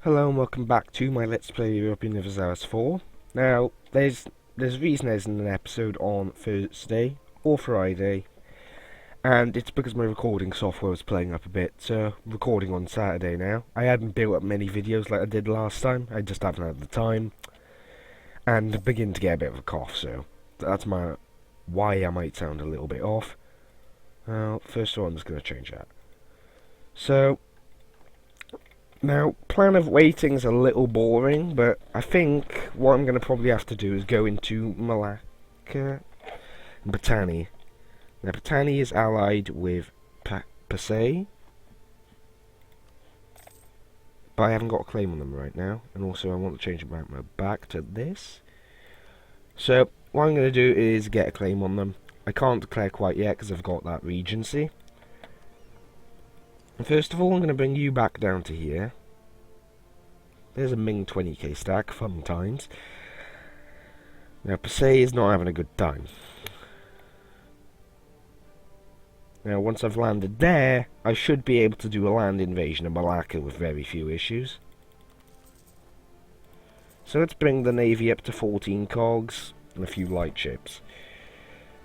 Hello and welcome back to my Let's Play European Universalis 4. Now, there's a reason there isn't an episode on Thursday or Friday, and it's because my recording software was playing up a bit, so recording on Saturday now. I hadn't built up many videos like I did last time, I just haven't had the time, and begin to get a bit of a cough, so that's why I might sound a little bit off. Well, first of all, I'm just going to change that. So, now, plan of waiting's a little boring, but I think what I'm going to probably have to do is go into Malacca and Patani. Now, Patani is allied with Pasay, but I haven't got a claim on them right now, and also I want to change my map back to this. So, what I'm going to do is get a claim on them. I can't declare quite yet because I've got that regency. And first of all, I'm going to bring you back down to here. There's a Ming 20k stack, fun times. Now, Pasay is not having a good time. Now, once I've landed there, I should be able to do a land invasion of Malacca with very few issues. So let's bring the navy up to 14 cogs and a few light ships.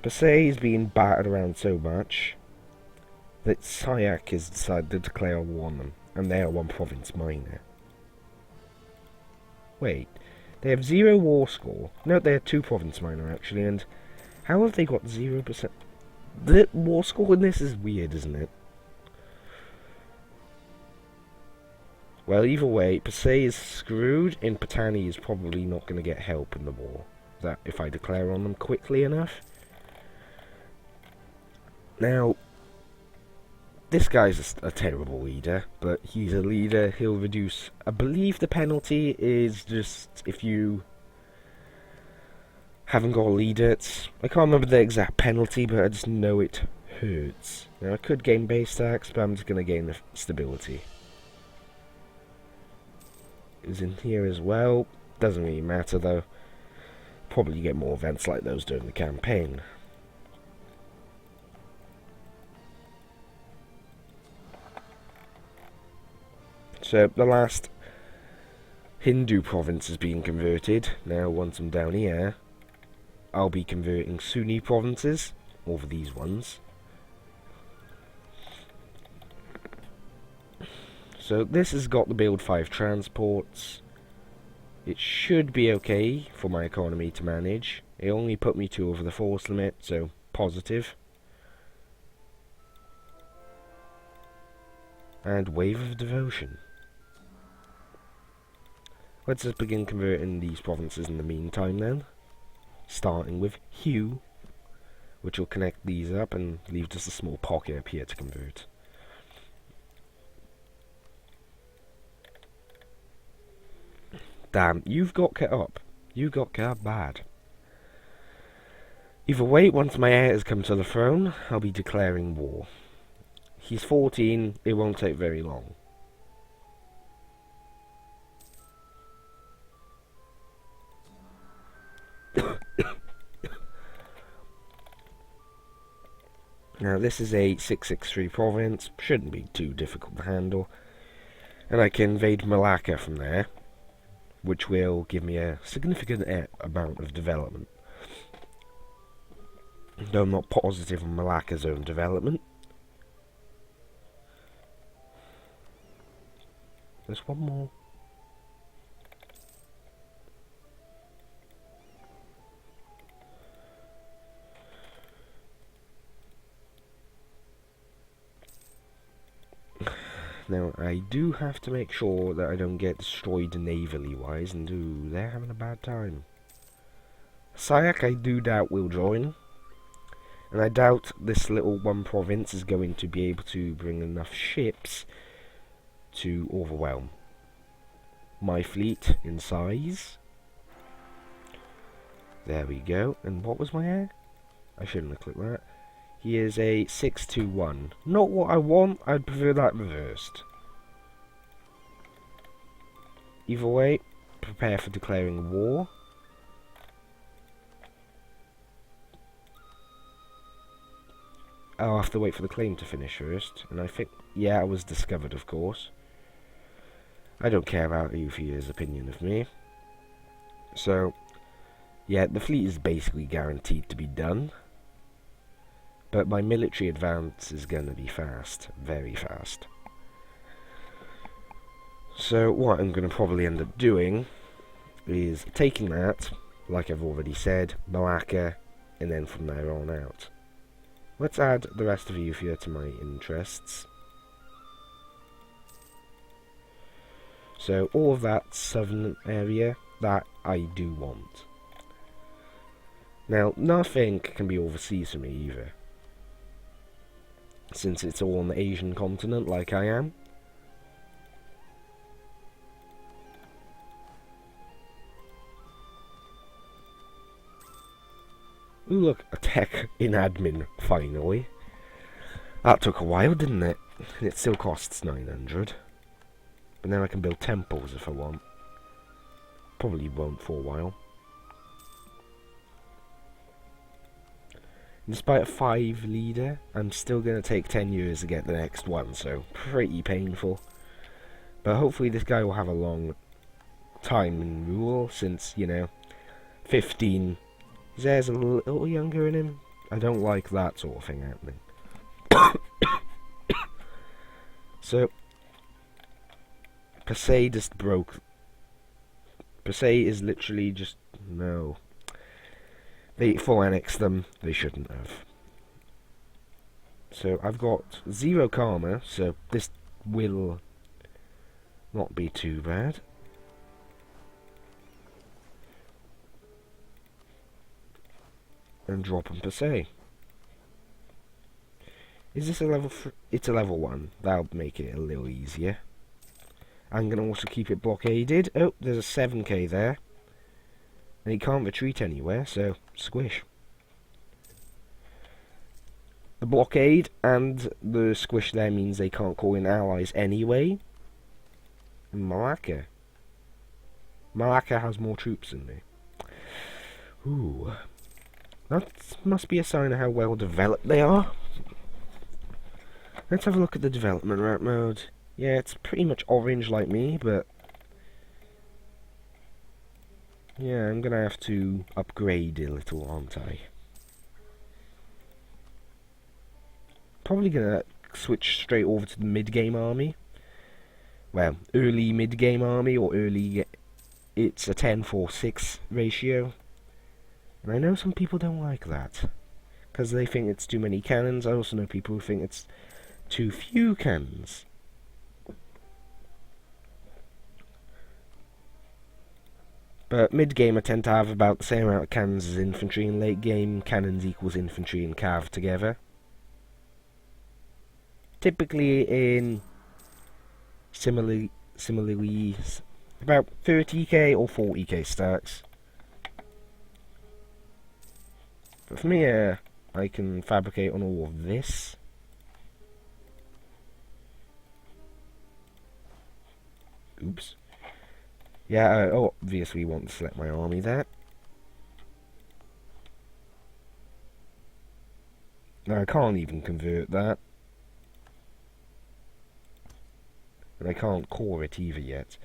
Pasay is being battered around so much that Sayak has decided to declare war on them, and they are one province minor. Wait, they have 0 war score. No, they have 2 province minor actually, and how have they got 0%? The war score in this is weird, isn't it? Well, either way, Pasay is screwed, and Patani is probably not going to get help in the war. That if I declare on them quickly enough. Now, this guy's a terrible leader, but he's a leader. He'll reduce. I believe the penalty is just if you haven't got a leader. I can't remember the exact penalty, but I just know it hurts. Now I could gain base tax, but I'm just going to gain the stability. Is in here as well. Doesn't really matter though. Probably get more events like those during the campaign. So the last Hindu province is being converted. Now once I'm down here, I'll be converting Sunni provinces over these ones. So this has got the build 5 transports. It should be okay for my economy to manage. It only put me 2 over the force limit, so positive. And Wave of Devotion. Let's just begin converting these provinces in the meantime then. Starting with Hugh, which will connect these up and leave just a small pocket up here to convert. Damn, you've got cut up. You got cut up bad. Either way, once my heir has come to the throne, I'll be declaring war. He's 14, it won't take very long. Now this is a 663 province, shouldn't be too difficult to handle. And I can invade Malacca from there, which will give me a significant amount of development. Though I'm not positive on Malacca's own development. There's one more. Now, I do have to make sure that I don't get destroyed navally wise, and ooh, they're having a bad time. Sayak I do doubt will join, and I doubt this little one province is going to be able to bring enough ships to overwhelm my fleet in size. There we go, and what was my heir? I shouldn't have clicked that. He is a 621. Not what I want, I'd prefer that reversed. Either way, prepare for declaring war. I'll have to wait for the claim to finish first, and I think, yeah, I was discovered, of course. I don't care about EUIV's opinion of me. So, yeah, the fleet is basically guaranteed to be done. But my military advance is going to be fast. Very fast. So, what I'm going to probably end up doing is taking that, like I've already said, Malacca, and then from there on out. Let's add the rest of EUIV to my interests. So, all of that southern area, that I do want. Now, nothing can be overseas for me either, since it's all on the Asian continent like I am. Ooh, look, a tech in admin, finally. That took a while, didn't it? It still costs 900. But now I can build temples if I want. Probably won't for a while. Despite a 5 leader, I'm still going to take 10 years to get the next one, so pretty painful. But hopefully this guy will have a long time in rule, since, you know, 15. There's a little younger in him. I don't like that sort of thing happening. So, Pasay just broke. Pasay is literally just, no. They full annexed them, they shouldn't have. So I've got 0 karma, so this will not be too bad. And drop them Pasay. Is this a level 3? It's a level 1. That'll make it a little easier. I'm going to also keep it blockaded. Oh, there's a 7k there. And he can't retreat anywhere, so squish. The blockade and the squish there means they can't call in allies anyway. And Malacca. Malacca has more troops than me. Ooh. That must be a sign of how well developed they are. Let's have a look at the development route mode. Yeah, it's pretty much orange like me, but yeah, I'm gonna have to upgrade a little, aren't I? Probably gonna switch straight over to the mid-game army. Well, early mid-game army, or early... It's a 10-4-6 ratio. And I know some people don't like that, because they think it's too many cannons. I also know people who think it's too few cannons. But mid-game I tend to have about the same amount of cannons as infantry, and late-game cannons equals infantry and cav together. Typically in similarly about 30k or 40k stacks. But for me, I can fabricate on all of this. Oops. Yeah, I obviously want to select my army there. Now I can't even convert that. And I can't core it either yet.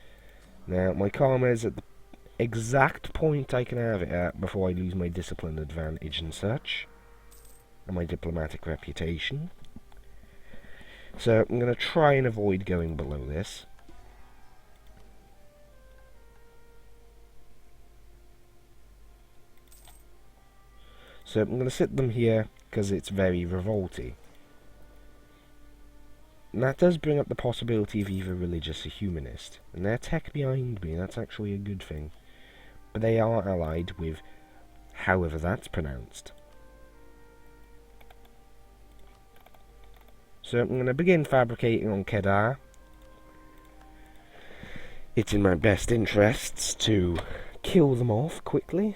Now, my karma is at the exact point I can have it at before I lose my discipline advantage and such. And my diplomatic reputation. So, I'm going to try and avoid going below this. So, I'm going to sit them here because it's very revolty. And that does bring up the possibility of either religious or humanist. And they're tech behind me, that's actually a good thing. But they are allied with however that's pronounced. So I'm going to begin fabricating on Kedar. It's in my best interests to kill them off quickly.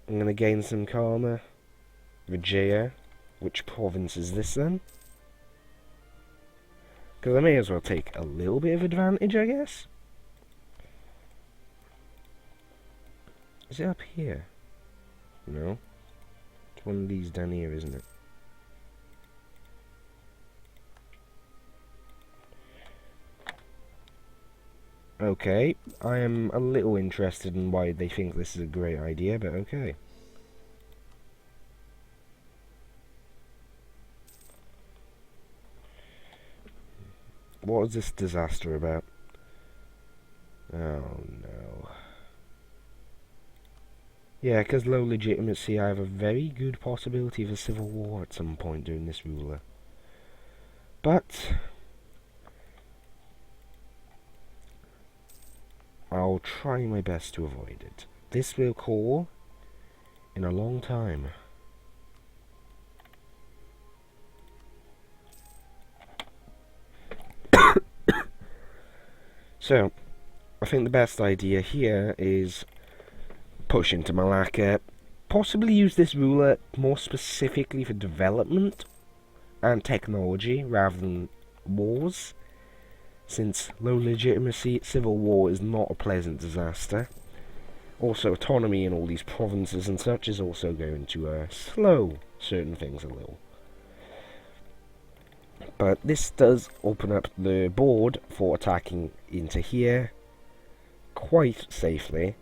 I'm going to gain some karma. Vijaya. Which province is this then? Because I may as well take a little bit of advantage, I guess. Is it up here? No. It's one of these down here, isn't it? Okay, I am a little interested in why they think this is a great idea, but okay. What is this disaster about? Oh no. Yeah, because low legitimacy, I have a very good possibility of a civil war at some point during this ruler. But I'll try my best to avoid it. This will call in a long time. So, I think the best idea here is push into Malacca, possibly use this ruler more specifically for development and technology rather than wars, since low legitimacy, civil war is not a pleasant disaster. Also, autonomy in all these provinces and such is also going to slow certain things a little. But this does open up the board for attacking into here quite safely,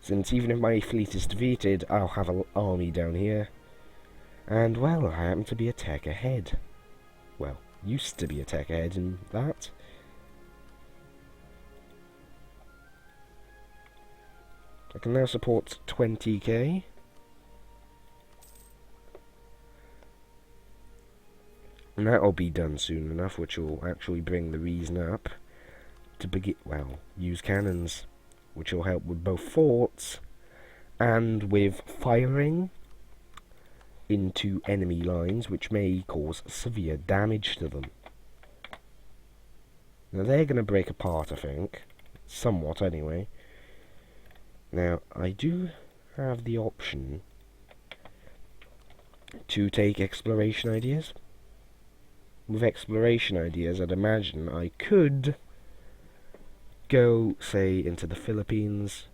since even if my fleet is defeated, I'll have an army down here. And, well, I happen to be a tech ahead. Well, used to be a tech ahead in that. I can now support 20k. And that'll be done soon enough, which will actually bring the reason up to begin, well, use cannons, which will help with both forts and with firing into enemy lines, which may cause severe damage to them. Now they're going to break apart, I think, somewhat anyway. Now, I do have the option to take exploration ideas. With exploration ideas, I'd imagine I could go, say, into the Philippines.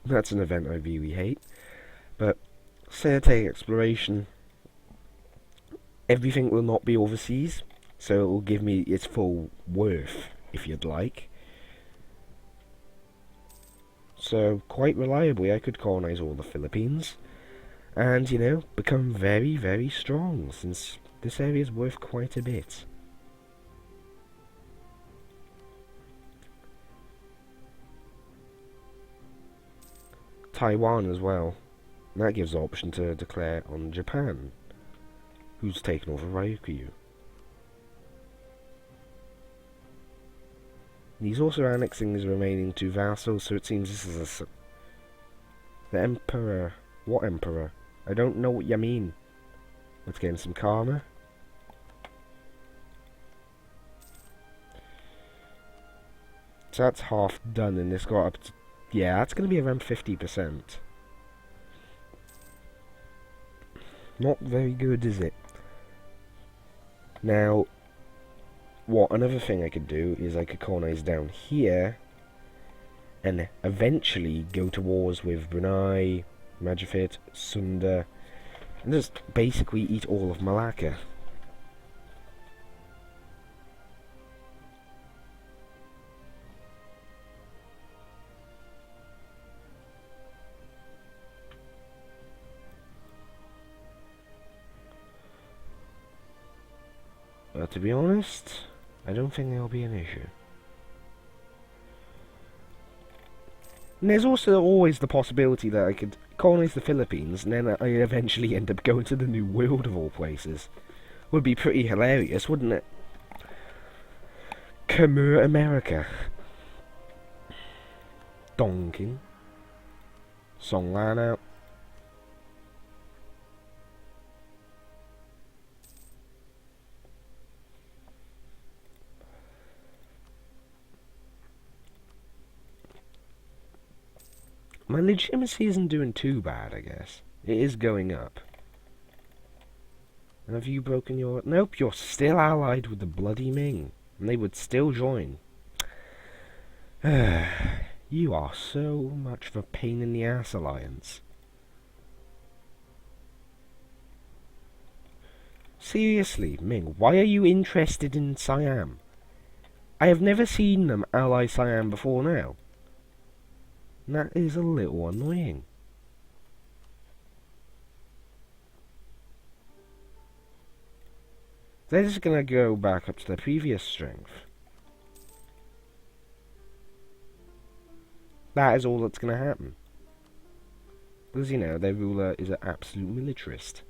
That's an event I really hate. But, say I take exploration, everything will not be overseas, so it will give me its full worth, if you'd like. So, quite reliably, I could colonize all the Philippines. And, you know, become very, very strong, since this area is worth quite a bit. Taiwan as well. And that gives the option to declare on Japan, who's taken over Ryukyu. He's also annexing his remaining two vassals, so it seems this is the Emperor. What Emperor? I don't know what you mean. Let's gain some karma. So that's half done, and this got up to... Yeah, that's going to be around 50%. Not very good, is it? Now, what another thing I could do is I could colonize down here, and eventually go to wars with Brunei, Majapahit, Sunda, and just basically eat all of Malacca. But to be honest, I don't think there'll be an issue. And there's also always the possibility that I could colonize the Philippines, and then I eventually end up going to the New World of all places. Would be pretty hilarious, wouldn't it? Khmer America. Donkin. Songlana. My legitimacy isn't doing too bad, I guess. It is going up. And have you broken your... Nope, you're still allied with the bloody Ming. And they would still join. You are so much of a pain in the ass, Alliance. Seriously, Ming, why are you interested in Siam? I have never seen them ally Siam before now. And that is a little annoying. They're just gonna go back up to their previous strength. That is all that's gonna happen. Because, you know, their ruler is an absolute militarist.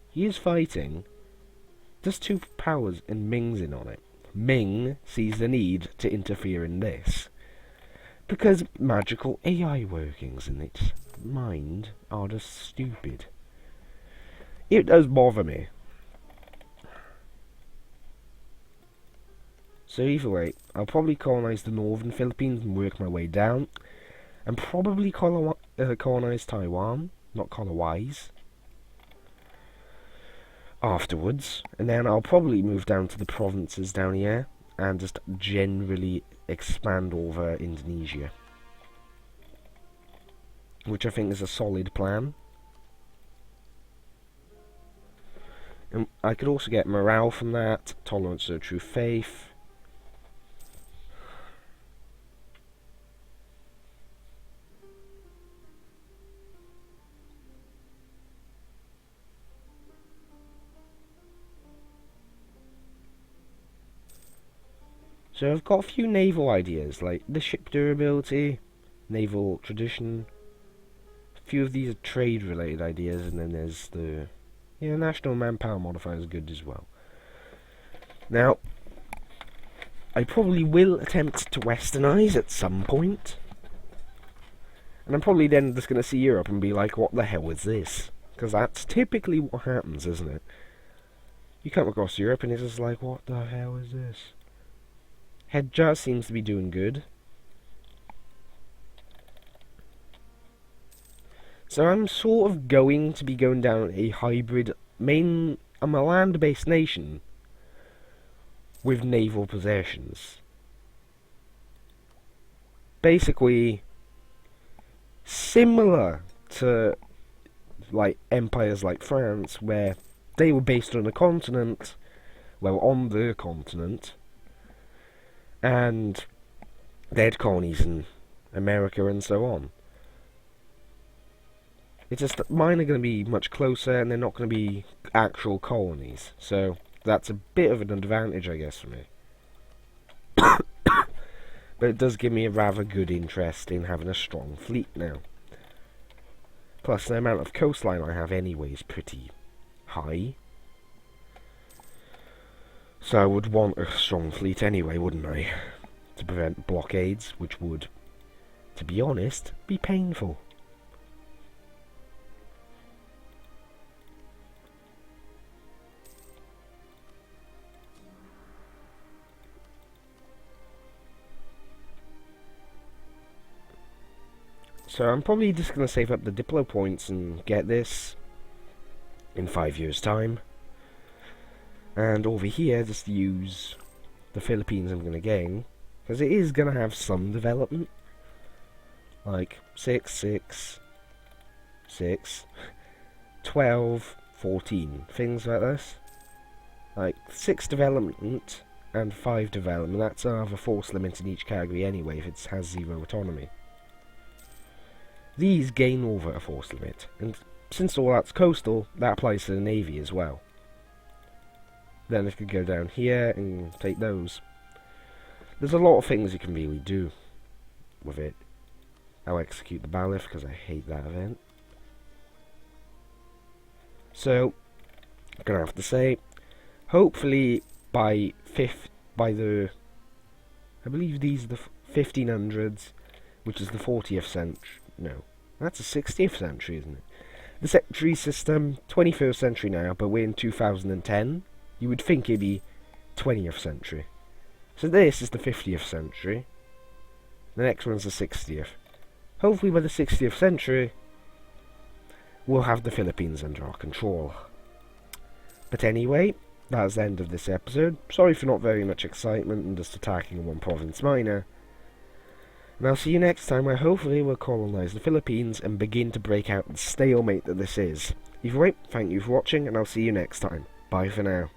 He is fighting. There's two powers and Ming's in on it. Ming sees the need to interfere in this. Because magical AI workings in its mind are just stupid. It does bother me. So either way, I'll probably colonize the northern Philippines and work my way down. And probably colonize Taiwan, not colonize, afterwards. And then I'll probably move down to the provinces down here and just generally expand over Indonesia. Which I think is a solid plan. And I could also get morale from that, tolerance of true faith. So I've got a few naval ideas, like the ship durability, naval tradition. A few of these are trade related ideas, and then there's the national manpower modifier is good as well. Now, I probably will attempt to westernize at some point. And I'm probably then just going to see Europe and be like, what the hell is this? Because that's typically what happens, isn't it? You come across Europe and it's just like, what the hell is this? Hedja seems to be doing good. So I'm sort of going to be going down a hybrid I'm a land-based nation with naval possessions. Basically similar to like empires like France, where they were based on a continent, on the continent, and they had colonies in America and so on. It's just that mine are going to be much closer, and they're not going to be actual colonies. So that's a bit of an advantage, I guess, for me. But it does give me a rather good interest in having a strong fleet now. Plus, the amount of coastline I have anyway is pretty high. So I would want a strong fleet anyway, wouldn't I? To prevent blockades, which would, to be honest, be painful. So I'm probably just going to save up the Diplo points and get this in 5 years' time. And over here, just use the Philippines I'm going to gain. Because it is going to have some development. Like 6, 6, 6, 12, 14. Things like this. Like 6 development and 5 development. That's another force limit in each category anyway if it has 0 autonomy. These gain over a force limit, and since all that's coastal, that applies to the Navy as well. Then I could go down here and take those. There's a lot of things you can really do with it. I'll execute the Balif because I hate that event. So, I'm gonna have to say, hopefully by the, I believe these are the 1500s, which is the 40th century. No, that's the 60th century, isn't it? The century system, 21st century now, but we're in 2010. You would think it'd be 20th century. So this is the 50th century. The next one's the 60th. Hopefully by the 60th century, we'll have the Philippines under our control. But anyway, that's the end of this episode. Sorry for not very much excitement and just attacking one province minor. And I'll see you next time, where hopefully we'll colonise the Philippines and begin to break out the stalemate that this is. Either way, thank you for watching, and I'll see you next time. Bye for now.